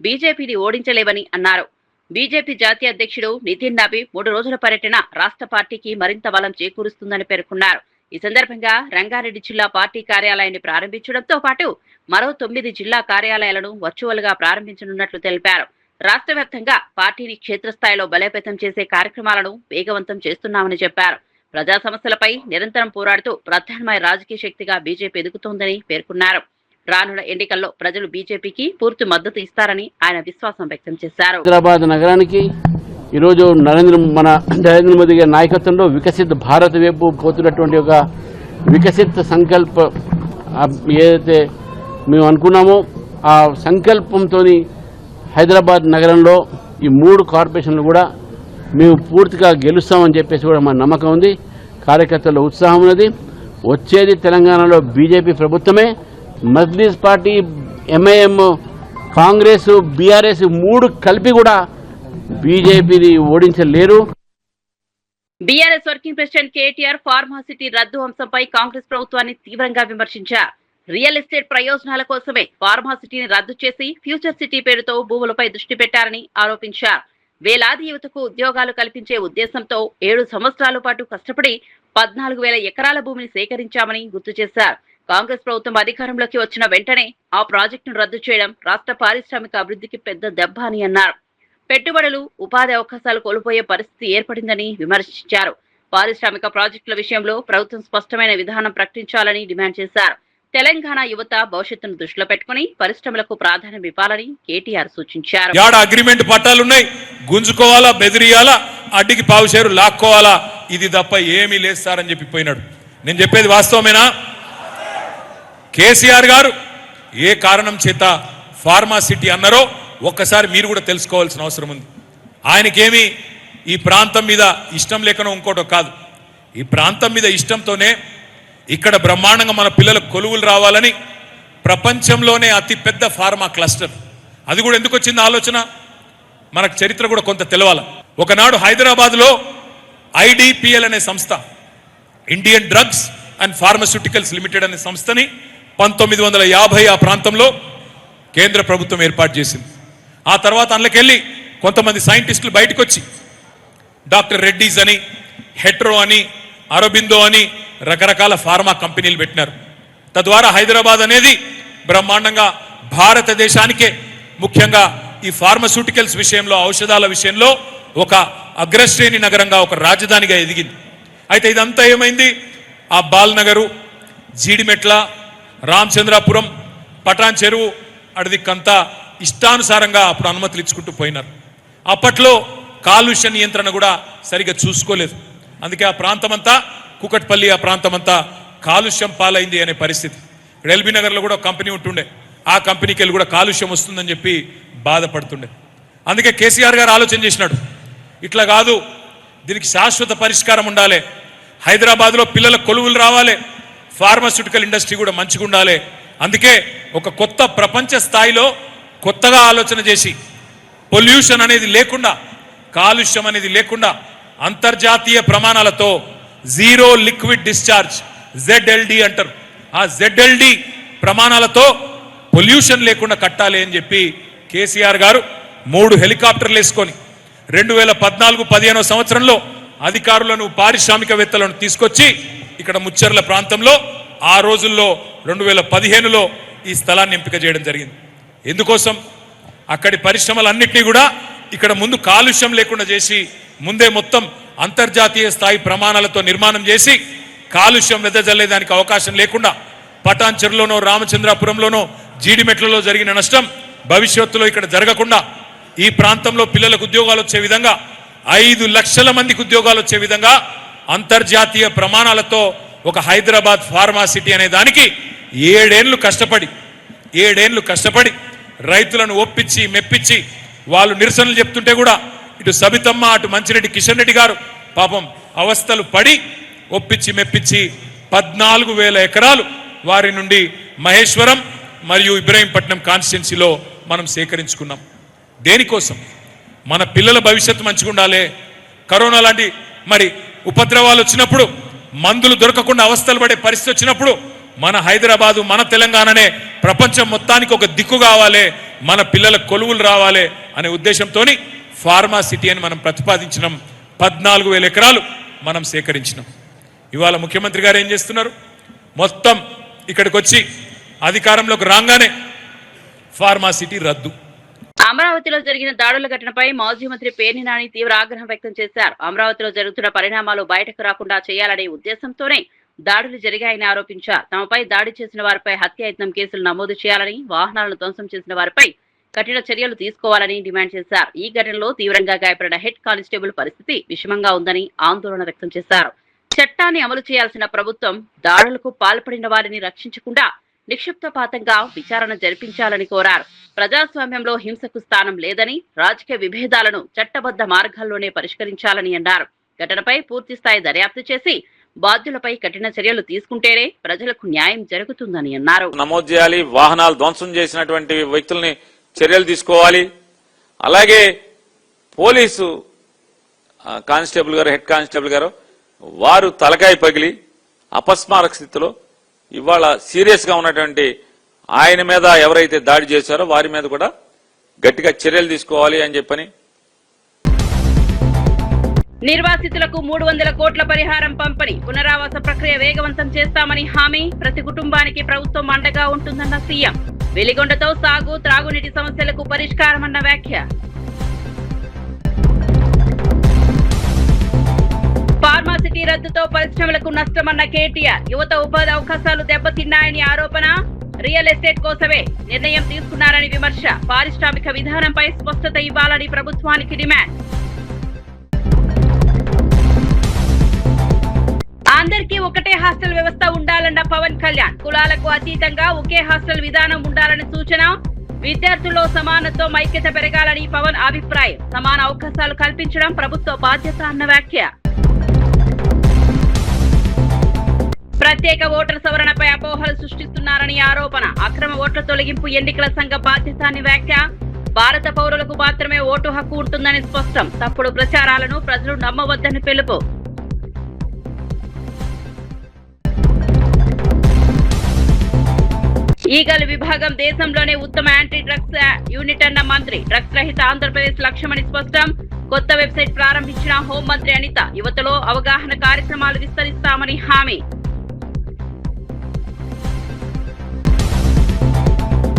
బీజేపీని ఓడించలేవని అన్నారు. బీజేపీ జాతీయ అధ్యక్షుడు నితిన్ నబీ 3 రోజుల పర్యటన రాష్ట్ర పార్టీకి మరింత బలం చేకూరుస్తుందని పేర్కొన్నారు. ఈ సందర్భంగా రంగారెడ్డి జిల్లా పార్టీ కార్యాలయాన్ని ప్రారంభించడంతో పాటు మరో 9 జిల్లా కార్యాలయాలను వర్చువల్ గా ప్రారంభించనున్నట్లు తెలిపారు. రాష్ట్ర వ్యాప్తంగా పార్టీని క్షేత్రస్థాయిలో బలోపేతం చేసే కార్యక్రమాలను వేగవంతం చేస్తున్నామని చెప్పారు. ప్రజా సమస్యలపై నిరంతరం పోరాడుతూ ప్రత్యామ్నాయ రాజకీయ శక్తిగా బీజేపీ ఎదుగుతోందని పేర్కొన్నారు. రానున్న ఎన్నికల్లో ప్రజలు బీజేపీకి పూర్తి మద్దతు ఇస్తారని ఆయన విశ్వాసం వ్యక్తం చేశారు. హైదరాబాద్ నగరానికి ఈరోజు నరేంద్ర మోదీ గారి నాయకత్వంలో వికసిత్ భారత్ వైపు పోతున్నటువంటి ఒక వికసిత్ సంకల్ప ఏదైతే మేము అనుకున్నామో ఆ సంకల్పంతో హైదరాబాద్ నగరంలో ఈ 3 కార్పొరేషన్లు కూడా మేము పూర్తిగా గెలుస్తామని చెప్పేసి కూడా మా నమ్మకం ఉంది. కార్యకర్తల ఉత్సాహం ఉన్నది. వచ్చేది తెలంగాణలో బీజేపీ ప్రభుత్వమే. Majlis party, MIM, Congress, BRS 3 కలిపి కూడా బీజేపీని ఓడించలేరు. BRS working president KTR pharma city రద్దు అంశంపై కాంగ్రెస్ ప్రభుత్వాన్ని తీవ్రంగా విమర్శించారు. రియల్ ఎస్టేట్ ప్రయోజనాల కోసమే ఫార్మాసిటీని రద్దు చేసి ఫ్యూచర్ సిటీ పేరుతో భూములపై దృష్టి పెట్టారని ఆరోపించారు. వేలాది యువతకు ఉద్యోగాలు కల్పించే ఉద్దేశంతో 7 సంవత్సరాల పాటు కష్టపడి 14,000 ఎకరాల భూమిని సేకరించామని గుర్తు చేశారు. కాంగ్రెస్ ప్రభుత్వం అధికారంలోకి వచ్చిన వెంటనే ఆ ప్రాజెక్టును రద్దు చేయడం రాష్ట్ర పారిశ్రామిక అభివృద్ధికి పెద్ద దెబ్బ అని అన్నారు. పెట్టుబడులు, ఉపాధి అవకాశాలు కోల్పోయే పరిస్థితి ఏర్పడిందని విమర్శించారు. పారిశ్రామిక ప్రాజెక్టుల విషయంలో ప్రభుత్వం స్పష్టమైన విధానం ప్రకటించాలని డిమాండ్ చేశారు. తెలంగాణ యువత భవిష్యత్తును దృష్టిలో పెట్టుకుని పరిశ్రమలకు ప్రాధాన్యం ఇవ్వాలని కేటీఆర్ సూచించారు. అగ్రిమెంట్ పట్టాలున్నాయి, గుంజుకోవాలా, బెదిరియాలా, అడ్డికి పావుషేరు లాక్కోవాలా, ఇది తప్ప ఏమీ లేదు సార్ అని చెప్పి పోయినాడు. నేను చెప్పేది వాస్తవమేనా? కేసీఆర్ గారు ఏ కారణం చేత ఫార్మాసిటీ అన్నారో ఒక్కసారి మీరు కూడా తెలుసుకోవాల్సిన అవసరం ఉంది. ఆయనకేమీ ఈ ప్రాంతం మీద ఇష్టం లేకనో ఇంకోటో కాదు. ఈ ప్రాంతం మీద ఇష్టంతోనే ఇక్కడ బ్రహ్మాండంగా మన పిల్లలకు కొలువులు రావాలని ప్రపంచంలోనే అతిపెద్ద ఫార్మా క్లస్టర్, అది కూడా ఎందుకు వచ్చింది ఆలోచన మనకు చరిత్ర కూడా కొంత తెలవాలి. ఒకనాడు హైదరాబాద్లో IDPL అనే సంస్థ, Indian drugs and pharmaceuticals limited అనే సంస్థని 1950 ఆ ప్రాంతంలో కేంద్ర ప్రభుత్వం ఏర్పాటు చేసింది. ఆ తర్వాత అందులోకెళ్ళి కొంతమంది సైంటిస్టులు బయటకు వచ్చి డాక్టర్ రెడ్డీస్ అని, హెట్రో అని, అరబిందో అని రకరకాల ఫార్మా కంపెనీలు పెట్టినారు. తద్వారా హైదరాబాద్ అనేది బ్రహ్మాండంగా భారతదేశానికే, ముఖ్యంగా ఈ ఫార్మస్యూటికల్స్ విషయంలో, ఔషధాల విషయంలో ఒక అగ్రశ్రేణి నగరంగా, ఒక రాజధానిగా ఎదిగింది. అయితే ఇదంతా ఏమైంది? ఆ బాల్నగరు, జీడిమెట్ల, రామచంద్రాపురం, పటాన్ చెరువు అడిదిక్కంతా ఇష్టానుసారంగా అప్పుడు అనుమతులు ఇచ్చుకుంటూ పోయినారు. అప్పట్లో కాలుష్య నియంత్రణ కూడా సరిగ్గా చూసుకోలేదు. అందుకే ఆ ప్రాంతమంతా, కుకట్పల్లి ఆ ప్రాంతమంతా కాలుష్యం పాలైంది అనే పరిస్థితి. ఎల్బీ నగర్లో కూడా ఒక కంపెనీ ఉంటుండే, ఆ కంపెనీకి వెళ్ళి కూడా కాలుష్యం వస్తుందని చెప్పి బాధపడుతుండే. అందుకే కేసీఆర్ గారు ఆలోచన చేసినాడు, ఇట్లా కాదు, దీనికి శాశ్వత పరిష్కారం ఉండాలి, హైదరాబాద్లో పిల్లల కొలువులు రావాలి, ఫార్మాస్యూటికల్ ఇండస్ట్రీ కూడా మంచిగా ఉండాలి. అందుకే ఒక కొత్త ప్రపంచ స్థాయిలో కొత్తగా ఆలోచన చేసి పొల్యూషన్ అనేది లేకుండా, కాలుష్యం అనేది లేకుండా అంతర్జాతీయ ప్రమాణాలతో జీరో లిక్విడ్ డిశ్చార్జ్ ZLD అంటారు, ఆ ZLD ప్రమాణాలతో పొల్యూషన్ లేకుండా కట్టాలి అని చెప్పి కేసీఆర్ గారు 3 హెలికాప్టర్లు వేసుకొని 2014-15 సంవత్సరంలో అధికారులను, పారిశ్రామికవేత్తలను తీసుకొచ్చి ఇక్కడ ముచ్చర్ల ప్రాంతంలో ఆ రోజుల్లో 2015లో ఈ స్థలాన్ని ఎంపిక చేయడం జరిగింది. ఎందుకోసం? అక్కడి పరిశ్రమలన్నింటినీ కూడా ఇక్కడ ముందు కాలుష్యం లేకుండా చేసి, ముందే మొత్తం అంతర్జాతీయ స్థాయి ప్రమాణాలతో నిర్మాణం చేసి, కాలుష్యం వెదజల్లేదానికి అవకాశం లేకుండా పటాన్ చెరువులోనో, రామచంద్రాపురంలోనో, జీడిమెట్లలో జరిగిన నష్టం భవిష్యత్తులో ఇక్కడ జరగకుండా, ఈ ప్రాంతంలో పిల్లలకు ఉద్యోగాలు వచ్చే విధంగా, 5 లక్షల మందికి ఉద్యోగాలు వచ్చే విధంగా అంతర్జాతీయ ప్రమాణాలతో ఒక హైదరాబాద్ ఫార్మా సిటీ అనే దానికి 7 ఏళ్లు కష్టపడి రైతులను ఒప్పించి మెప్పించి, వాళ్ళు నిరసనలు చెప్తుంటే కూడా ఇటు సబితమ్మ, అటు మంచిరెడ్డి కిషన్ రెడ్డి గారు పాపం అవస్థలు పడి ఒప్పించి మెప్పించి 14,000 ఎకరాలు వారి నుండి మహేశ్వరం మరియు ఇబ్రహీంపట్నం కాన్స్టిట్యున్సీలో మనం సేకరించుకున్నాం. దేనికోసం? మన పిల్లల భవిష్యత్తు మంచిగా ఉండాలి. కరోనా లాంటి మరి ఉపద్రవాలు వచ్చినప్పుడు, మందులు దొరకకుండా అవస్థలు పడే పరిస్థితి వచ్చినప్పుడు మన హైదరాబాదు, మన తెలంగాణనే ప్రపంచం మొత్తానికి ఒక దిక్కు కావాలి, మన పిల్లల కొలువులు రావాలి అనే ఉద్దేశంతో ఫార్మా సిటీ అని మనం ప్రతిపాదించినాం. 14,000 ఎకరాలు మనం సేకరించినాం. ఇవాళ ముఖ్యమంత్రి గారు ఏం చేస్తున్నారు? మొత్తం ఇక్కడికి వచ్చి అధికారంలోకి రాగానే ఫార్మా సిటీ రద్దు. అమరావతిలో జరిగిన దాడుల ఘటనపై మాజీ మంత్రి పేర్ని నాని తీవ్ర ఆగ్రహం వ్యక్తం చేశారు. అమరావతిలో జరుగుతున్న పరిణామాలు బయటకు రాకుండా చేయాలనే ఉద్దేశంతోనే దాడులు జరిగాయని ఆరోపించారు. తమపై దాడి చేసిన వారిపై హత్యాయత్నం కేసులు నమోదు చేయాలని, వాహనాలను ధ్వంసం చేసిన వారిపై కఠిన చర్యలు తీసుకోవాలని డిమాండ్ చేశారు. ఈ ఘటనలో తీవ్రంగా గాయపడిన హెడ్ కానిస్టేబుల్ పరిస్థితి విషమంగా ఉందని ఆందోళన వ్యక్తం చేశారు. చట్టాన్ని అమలు చేయాల్సిన ప్రభుత్వం దాడులకు పాల్పడిన వారిని రక్షించకుండా నిక్షిప్తపాతంగా విచారణ జరిపించాలని కోరారు. ప్రజాస్వామ్యంలో హింసకు స్థానం లేదని, రాజకీయ విభేదాలను చట్టబద్ధ మార్గాల్లోనే పరిష్కరించాలని అన్నారు. ఘటనపై పూర్తిస్థాయి దర్యాప్తు చేసి బాధ్యులపై కఠిన చర్యలు తీసుకుంటేనే ప్రజలకు న్యాయం జరుగుతుందని అన్నారు. నమోదు చేయాలి, వాహనాలు ధ్వంసం చేసినటువంటి వ్యక్తుల్ని చర్యలు తీసుకోవాలి. అలాగే పోలీసు కానిస్టేబుల్ గారు, హెడ్ కానిస్టేబుల్ గారు, వారు తలకాయ పగిలి అపస్మారక స్థితిలో ఇవాళ సీరియస్ గా ఉన్నటువంటి ఆయన మీద ఎవరైతే దాడి చేశారో వారి మీద కూడా గట్టిగా చర్యలు తీసుకోవాలి అని చెప్పని. నిర్వాసితులకు 300 కోట్ల పరిహారం పంపిణీ, పునరావాస ప్రక్రియ వేగవంతం చేస్తామని హామీ, ప్రతి కుటుంబానికి ప్రభుత్వం అండగా ఉంటుందన్న సీఎం. వెలిగొండతో సాగు, త్రాగునీటి సమస్యలకు పరిష్కారమన్న వ్యాఖ్య. ఫార్మాసిటీ రద్దుతో పరిశ్రమలకు నష్టమన్న కేటీఆర్. యువత ఉపాధి అవకాశాలు దెబ్బతిన్నాయని ఆరోపణ. రియల్ ఎస్టేట్ కోసమే నిర్ణయం తీసుకున్నారని విమర్శ. పారిశ్రామిక విధానంపై స్పష్టత ఇవ్వాలని ప్రభుత్వానికి డిమాండ్. అందరికీ ఒకటే హాస్టల్ వ్యవస్థ ఉండాలన్న పవన్ కళ్యాణ్. కులాలకు అతీతంగా ఒకే హాస్టల్ విధానం ఉండాలని సూచన. విద్యార్థుల్లో సమానత్వం, ఐక్యత పెరగాలని పవన్ అభిప్రాయం. సమాన అవకాశాలు కల్పించడం ప్రభుత్వ బాధ్యత అన్న వ్యాఖ్య. ప్రత్యేక ఓటర్ సవరణపై అపోహలు సృష్టిస్తున్నారని ఆరోపణ. అక్రమ ఓట్ల తొలగింపు ఎన్నికల సంఘ బాధ్యత అని వ్యాఖ్య. భారత పౌరులకు మాత్రమే ఓటు హక్కు ఉంటుందని స్పష్టం. తప్పుడు ప్రచారాలను ప్రజలు నమ్మవద్దని పిలుపు. ఈగల్ విభాగం దేశంలోనే ఉత్తమ యాంటీ డ్రగ్స్ యూనిట్ అన్న మంత్రి. డ్రగ్స్ రహిత ఆంధ్రప్రదేశ్ లక్ష్యమని స్పష్టం. కొత్త వెబ్సైట్ ప్రారంభించిన హోంమంత్రి అనిత. యువతలో అవగాహన కార్యక్రమాలు విస్తరిస్తామని హామీ.